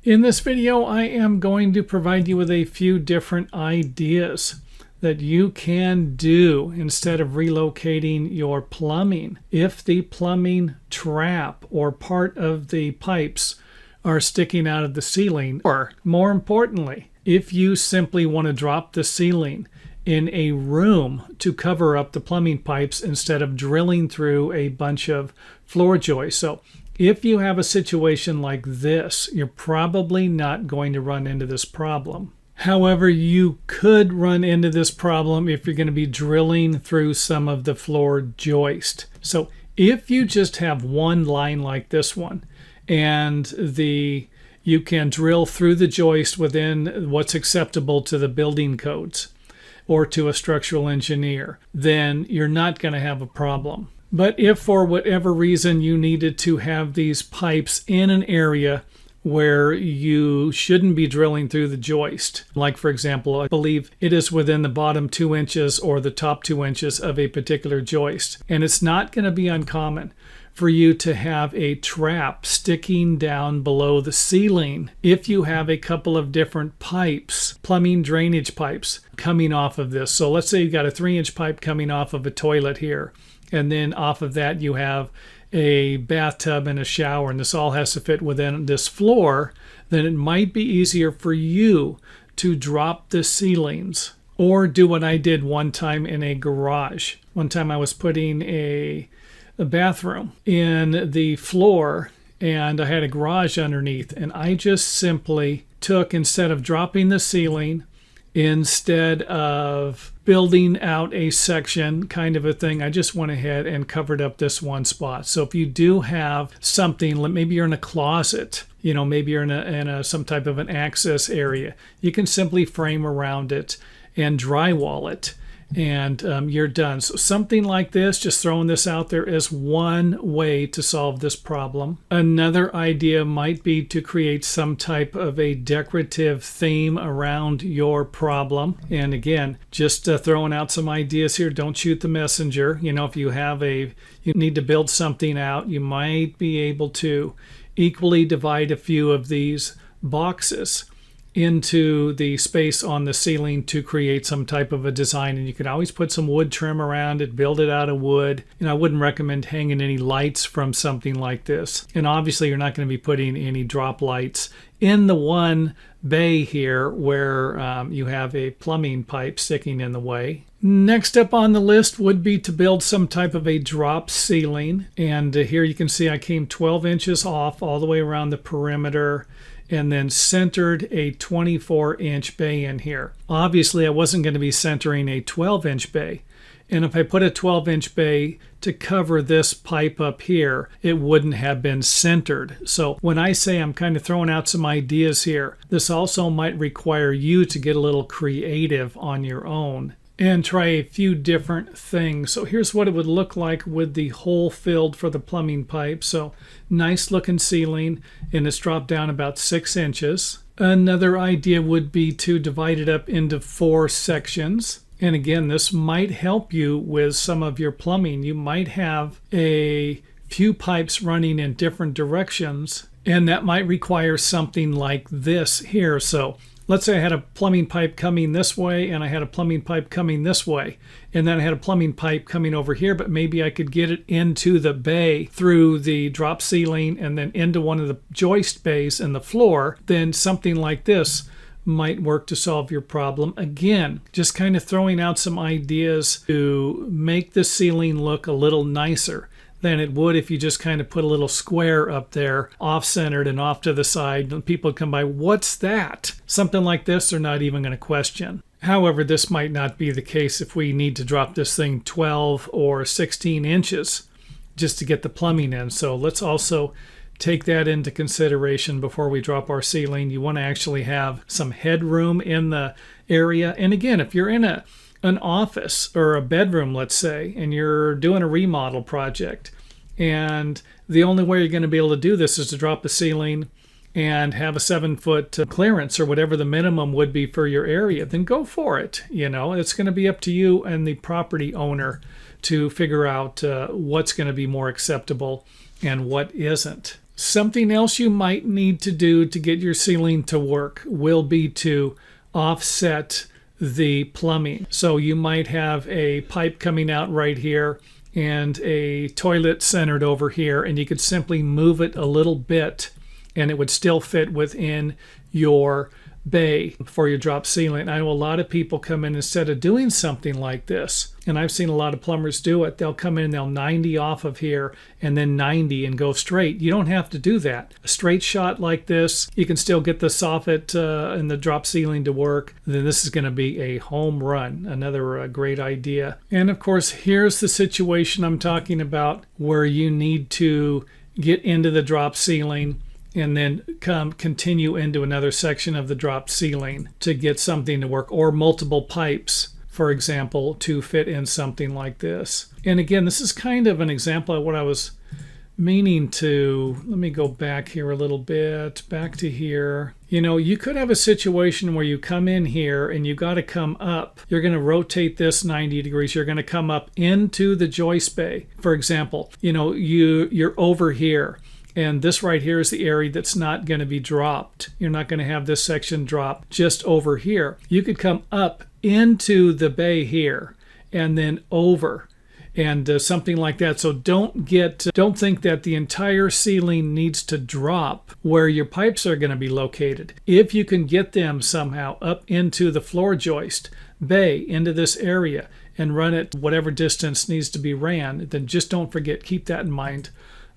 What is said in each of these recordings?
In this video, I am going to provide you with a few different ideas that you can do instead of relocating your plumbing. If the plumbing trap or part of the pipes are sticking out of the ceiling, or more importantly, if you simply want to drop the ceiling in a room to cover up the plumbing pipes instead of drilling through a bunch of floor joists. So if you have a situation like this, you're probably not going to run into this problem. However, you could run into this problem if you're going to be drilling through some of the floor joist. So if you just have one line like this one, and you can drill through the joist within what's acceptable to the building codes or to a structural engineer, then you're not going to have a problem. But if for whatever reason you needed to have these pipes in an area where you shouldn't be drilling through the joist, like for example, I believe it is within the bottom 2 inches or the top 2 inches of a particular joist, and it's not going to be uncommon for you to have a trap sticking down below the ceiling if you have a couple of different pipes, plumbing drainage pipes coming off of this. So let's say you've got a 3-inch pipe coming off of a toilet here, and then off of that you have a bathtub and a shower, and this all has to fit within this floor. Then it might be easier for you to drop the ceilings or do what I did one time in a garage. One time I was putting a bathroom in the floor and I had a garage underneath, and I just simply took, instead of dropping the ceiling, instead of building out a section kind of a thing, I just went ahead and covered up this one spot. So if you do have something, maybe you're in a closet, maybe you're in a some type of an access area, you can simply frame around it and drywall it, and you're done. So something like this, just throwing this out there, is one way to solve this problem. Another idea might be to create some type of a decorative theme around your problem. And again, just throwing out some ideas here. Don't shoot the messenger. If you need to build something out, you might be able to equally divide a few of these boxes into the space on the ceiling to create some type of a design. And you can always put some wood trim around it, build it out of wood. I wouldn't recommend hanging any lights from something like this. And obviously you're not going to be putting any drop lights in the one bay here where you have a plumbing pipe sticking in the way. Next up on the list would be to build some type of a drop ceiling. And here you can see I came 12 inches off all the way around the perimeter, and then centered a 24-inch bay in here. Obviously, I wasn't going to be centering a 12-inch bay. And if I put a 12-inch bay to cover this pipe up here, it wouldn't have been centered. So when I say I'm kind of throwing out some ideas here, this also might require you to get a little creative on your own and try a few different things. So here's what it would look like with the hole filled for the plumbing pipe. So nice looking ceiling, and it's dropped down about 6 inches. Another idea would be to divide it up into 4 sections. And again, this might help you with some of your plumbing. You might have a few pipes running in different directions, and that might require something like this here. So let's say I had a plumbing pipe coming this way, and I had a plumbing pipe coming this way, and then I had a plumbing pipe coming over here, but maybe I could get it into the bay through the drop ceiling and then into one of the joist bays in the floor. Then something like this might work to solve your problem. Again, just kind of throwing out some ideas to make the ceiling look a little nicer than it would if you just kind of put a little square up there, off-centered and off to the side. And people come by, what's that? Something like this, they're not even going to question. However, this might not be the case if we need to drop this thing 12 or 16 inches just to get the plumbing in. So let's also take that into consideration before we drop our ceiling. You want to actually have some headroom in the area. And again, if you're in an office or a bedroom, let's say, and you're doing a remodel project, and the only way you're going to be able to do this is to drop the ceiling and have a 7-foot clearance or whatever the minimum would be for your area, then go for it. It's going to be up to you and the property owner to figure out what's going to be more acceptable and what isn't. Something else you might need to do to get your ceiling to work will be to offset the plumbing. So you might have a pipe coming out right here and a toilet centered over here, and you could simply move it a little bit and it would still fit within your bay for your drop ceiling. I know a lot of people come in instead of doing something like this, and I've seen a lot of plumbers do it. They'll come in and they'll 90 off of here and then 90 and go straight. You don't have to do that. A straight shot like this, you can still get the soffit and the drop ceiling to work. Then this is going to be a home run. Another great idea. And of course, here's the situation I'm talking about where you need to get into the drop ceiling and then continue into another section of the drop ceiling to get something to work, or multiple pipes, for example, to fit in something like this. And again, this is kind of an example of what I was meaning to. Let me go back here a little bit, back to here. You know, you could have a situation where you come in here and you got to come up. You're going to rotate this 90 degrees. You're going to come up into the joist bay. For example, you know, you're over here. And this right here is the area that's not going to be dropped. You're not going to have this section drop just over here. You could come up into the bay here and then over and something like that. So don't think that the entire ceiling needs to drop where your pipes are going to be located. If you can get them somehow up into the floor joist bay, into this area, and run it whatever distance needs to be ran, then just don't forget, keep that in mind.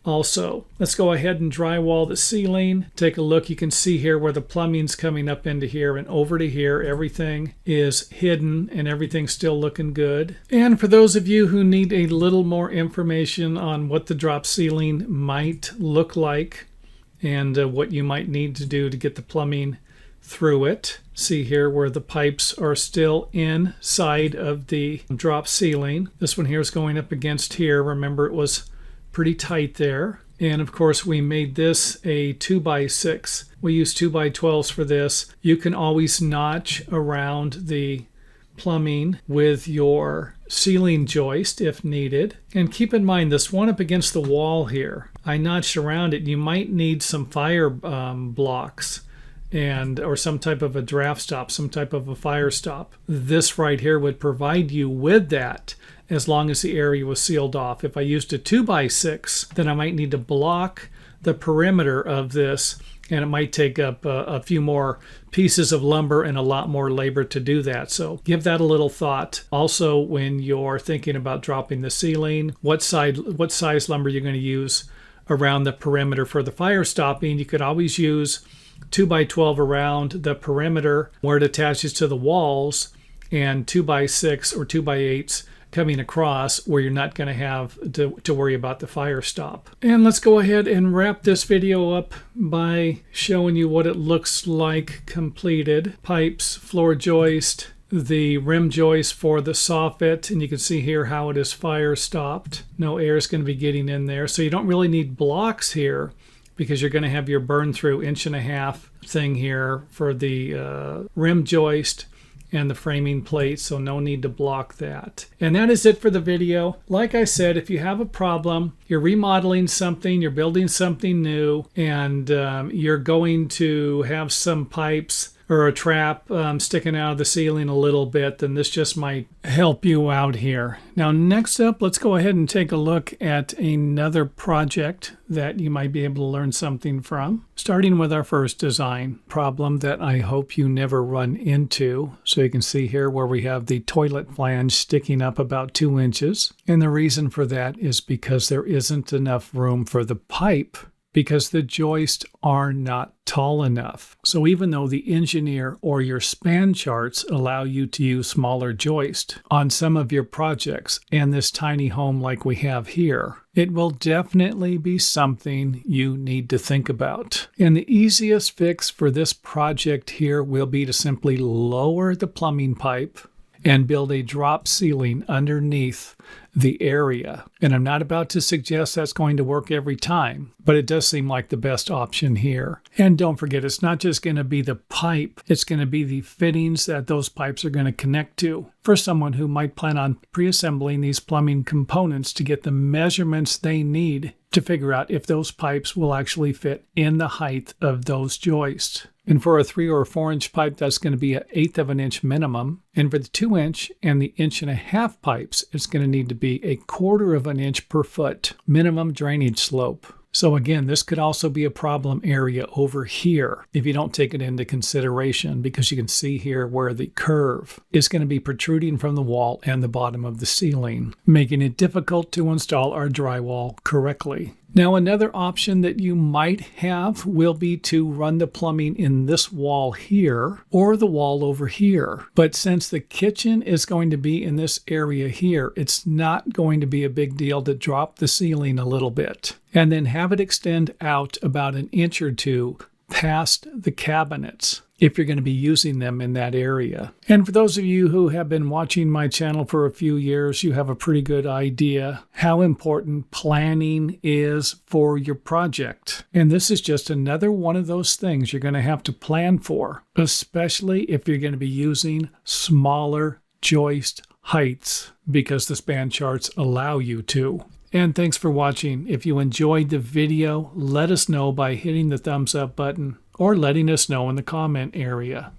Also, let's go ahead and drywall the ceiling. Take a look. You can see here where the plumbing's coming up into here and over to here. Everything is hidden and everything's still looking good. And for those of you who need a little more information on what the drop ceiling might look like and what you might need to do to get the plumbing through it, see here where the pipes are still inside of the drop ceiling. This one here is going up against here. Remember, it was pretty tight there. And of course, we made this a 2x6. We use 2x12s for this. You can always notch around the plumbing with your ceiling joist if needed. And keep in mind, this one up against the wall here, I notched around it. You might need some fire blocks or some type of a draft stop, some type of a fire stop. This right here would provide you with that, as long as the area was sealed off. If I used a 2x6, then I might need to block the perimeter of this, and it might take up a few more pieces of lumber and a lot more labor to do that. So give that a little thought. Also, when you're thinking about dropping the ceiling, what size lumber you're going to use around the perimeter for the fire stopping. You could always use 2x12 around the perimeter where it attaches to the walls, and 2x6 or 2x8s coming across where you're not going to have to worry about the fire stop. And let's go ahead and wrap this video up by showing you what it looks like completed. Pipes, floor joist, the rim joist for the soffit, and you can see here how it is fire stopped. No air is going to be getting in there, so you don't really need blocks here because you're going to have your burn through 1.5 inch thing here for the rim joist and the framing plate, so no need to block that. And that is it for the video. Like I said, if you have a problem, you're remodeling something, you're building something new, and you're going to have some pipes or a trap sticking out of the ceiling a little bit, then this just might help you out here. Now, next up, let's go ahead and take a look at another project that you might be able to learn something from. Starting with our first design problem that I hope you never run into. So you can see here where we have the toilet flange sticking up about 2 inches. And the reason for that is because there isn't enough room for the pipe, because the joists are not tall enough. So even though the engineer or your span charts allow you to use smaller joist on some of your projects and this tiny home like we have here, it will definitely be something you need to think about. And the easiest fix for this project here will be to simply lower the plumbing pipe and build a drop ceiling underneath the area. And I'm not about to suggest that's going to work every time, but it does seem like the best option here. And don't forget, it's not just going to be the pipe, it's going to be the fittings that those pipes are going to connect to. For someone who might plan on pre-assembling these plumbing components to get the measurements they need to figure out if those pipes will actually fit in the height of those joists. And for a 3 or 4 inch pipe, that's going to be an 1/8 of an inch minimum. And for the 2 inch and the 1.5 inch pipes, it's going to need to be 1/4 of an inch per foot minimum drainage slope. So again, this could also be a problem area over here if you don't take it into consideration, because you can see here where the curve is going to be protruding from the wall and the bottom of the ceiling, making it difficult to install our drywall correctly. Now, another option that you might have will be to run the plumbing in this wall here or the wall over here. But since the kitchen is going to be in this area here, it's not going to be a big deal to drop the ceiling a little bit and then have it extend out about 1 inch or 2 past the cabinets if you're going to be using them in that area. And for those of you who have been watching my channel for a few years, you have a pretty good idea how important planning is for your project. And this is just another one of those things you're going to have to plan for, especially if you're going to be using smaller joist heights, because the span charts allow you to. And thanks for watching. If you enjoyed the video, let us know by hitting the thumbs up button or letting us know in the comment area.